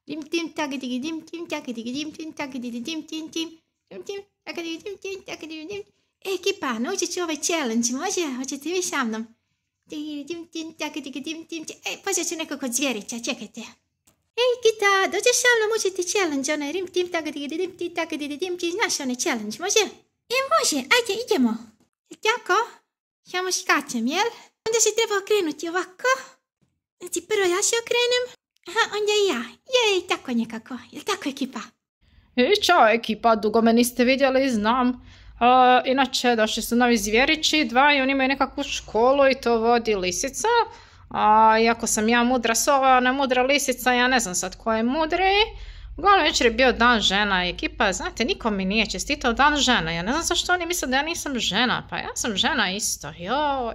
Dim tim tagadigi dim tim tagadigi dim tim tagadigi dim tim tim dim tim tagadigi dim tim tagadigi dim. Ekipa, naučit ću ovaj challenge, može? Hoćete vi sa mnom? Dim tim tagadigi dim tim tim. Počet ću nekog od zvjerića, čekajte. Ej, Kita, dođeš sa mnom učiti challenge, onaj rim tim tagadigi dim tim tagadigi dim tim. Znaš onaj challenge, može? Može, ajde, idemo. Tako? Samo skačem, jel? Onda se treba okrenuti ovako. Znači, prvo ja se okrenem. Aha, onda i ja. Jej, tako nekako. Jel tako, ekipa? Ćao, ekipa, dugo me niste vidjeli, znam. Inače, došli su novi zvjerići, dva, i oni imaju nekakvu školu i to vodi lisica. Iako sam ja mudra sova, ona mudra lisica, ja ne znam sad ko je mudri. Uglavnom, večer je bio dan žena, ekipa, znate, niko mi nije čestitao dan žena. Ja ne znam zašto oni misle da ja nisam žena, pa ja sam žena isto, joj.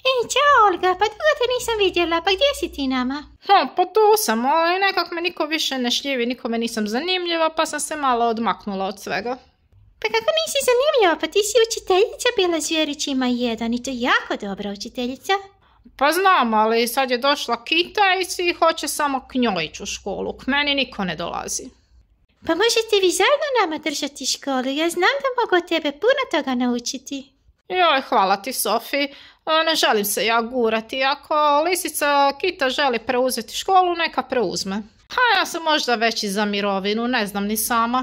Ej, čao Olga, pa dugo te nisam vidjela, pa gdje si ti nama? Pa tu sam, ali nekak me niko više ne šljivi, nikome nisam zanimljiva, pa sam se malo odmaknula od svega. Pa kako nisi zanimljiva, pa ti si učiteljica bila zvjerićima jedan i to jako dobra učiteljica. Pa znam, ali sad je došla Kita i svi hoće samo k njoj ići u školu, k meni niko ne dolazi. Pa možete vi zajedno nama držati školu, ja znam da mogu od tebe puno toga naučiti. Joj, hvala ti, Sofi. Ne želim se ja gurati. Ako lisica Kita želi preuzeti školu, neka preuzme. Ja sam možda već i za mirovinu, ne znam ni sama.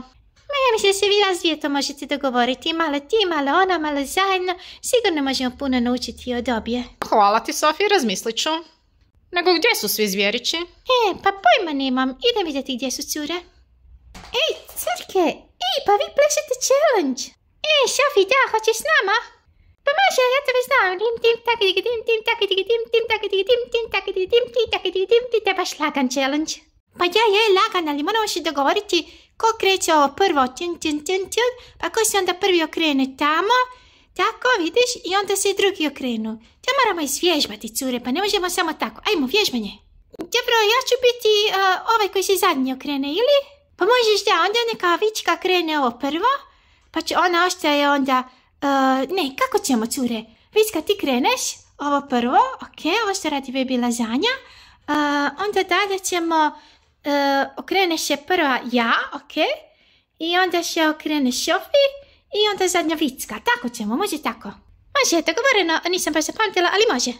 Ma ja mislim da se vi nas to možete dogovoriti. Malo ti, malo ona, malo zajedno. Sigurno možemo puno naučiti od obje. Hvala ti, Sofi, razmislit ću. Nego gdje su svi zvjerići? Pa pojma nemam. Idem vidjeti gdje su cure. Ej, curke! Ej, pa vi plešete challenge! Ej, Sofi, da, hoćeš s nama? Pa može, ja tebe znam. Dim tim tagadigi dim tim tagadigi dim tim tagadigi dim tim tagadigi dim tim tagadigi dim tim. To je baš lagan challenge. Pa ja je lagan, ali moramo se dogovoriti ko kreće ovo prvo tjun tjun tjun tjun, pa ko se onda prvi okrene tamo, tako vidiš, i onda se drugi okrenu. To moramo izvježbati, cure, pa ne možemo samo tako. Ajmo, vježbanje. Dobro, ja ću biti ovaj koji se zadnji okrene, ili? Pa možeš da, onda neka Vička krene ovo prvo, pa će ona ostaje onda... ne, kako ćemo, cure? Vička, ti kreneš, ovo prvo, ok, ovo što radi baby lazanja. Onda dalje ćemo, okreneš je prva ja, ok, i onda se okreneš Sofi, i onda zadnja Vička, tako ćemo, može tako? Može, dogovoreno, nisam baš zapamtila, ali može.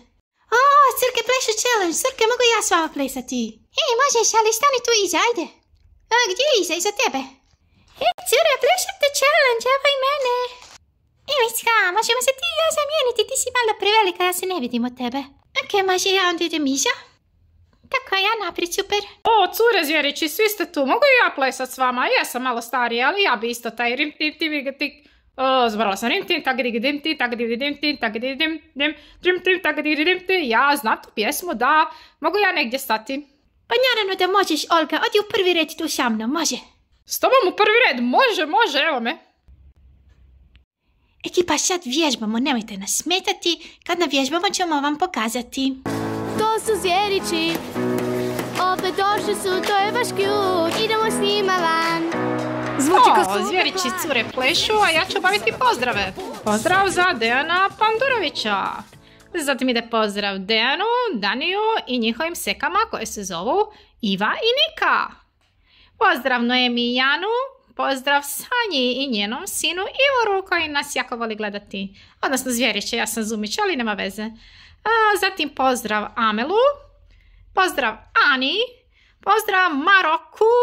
Crke plešu challenge, Crke, mogu ja s vama plesati? Možeš, ali stani tu iza, ajde. Gdje je iza? Iza tebe? Cure, plešite challenge, evo i mene. Vička, možemo se ti i ja zamijeniti, ti si malo prevelika, ja se ne vidim od tebe. Ok, može, ja onda idem iza. Tako, ja naprijed, super. Cure zvjerići, svi ste tu, mogu i ja plesat s vama, ja sam malo starija, ali ja bi isto taj rim tim tim tim. Zbrala sam rim tim tagadigi dim tim tagadigi dim tim tagadigi dim dim tim tagadigi dim tim. Ja znam tu pjesmu, da, mogu ja negdje stati? Pa naravno da možeš, Olga, odi u prvi red tu sa mnom, može. S tobom u prvi red, može, evo me. Ekipa, sad vježbamo, nemojte nas smetati, kad navježbamo ćemo vam pokazati. To su zvjerići, opet došli su, to je baš cute, idemo s njima van. Zvjerići cure plešu, a ja ću obaviti pozdrave. Pozdrav za Dejana Pandurovića. Zatim ide pozdrav Dejanu, Daniju i njihovim sekama koje se zovu Iva i Nika. Pozdrav Noemi i Janu. Pozdrav Sanji i njenom sinu Ivoru koji nas jako voli gledati. Odnosno zvjeriće, ja sam Zumić, ali nema veze. Zatim pozdrav Amelu. Pozdrav Ani. Pozdrav Maroku.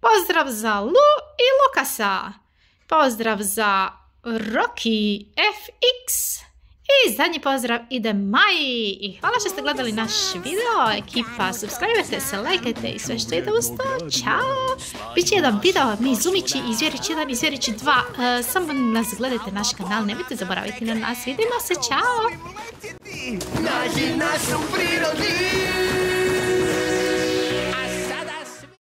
Pozdrav za Lu i Lukasa. Pozdrav za Rocky FX. I zadnji pozdrav ide Maji. I hvala što ste gledali naš video. Ekipa, subscribe-ajte se, lajkajte i sve što ide uz to. Ćao! Biće jedan video, mi Zumići i Zvjerići 1 i Zvjerići 2. Samo nas gledajte naš kanal, nemojte zaboraviti na nas. Vidimo se, ćao!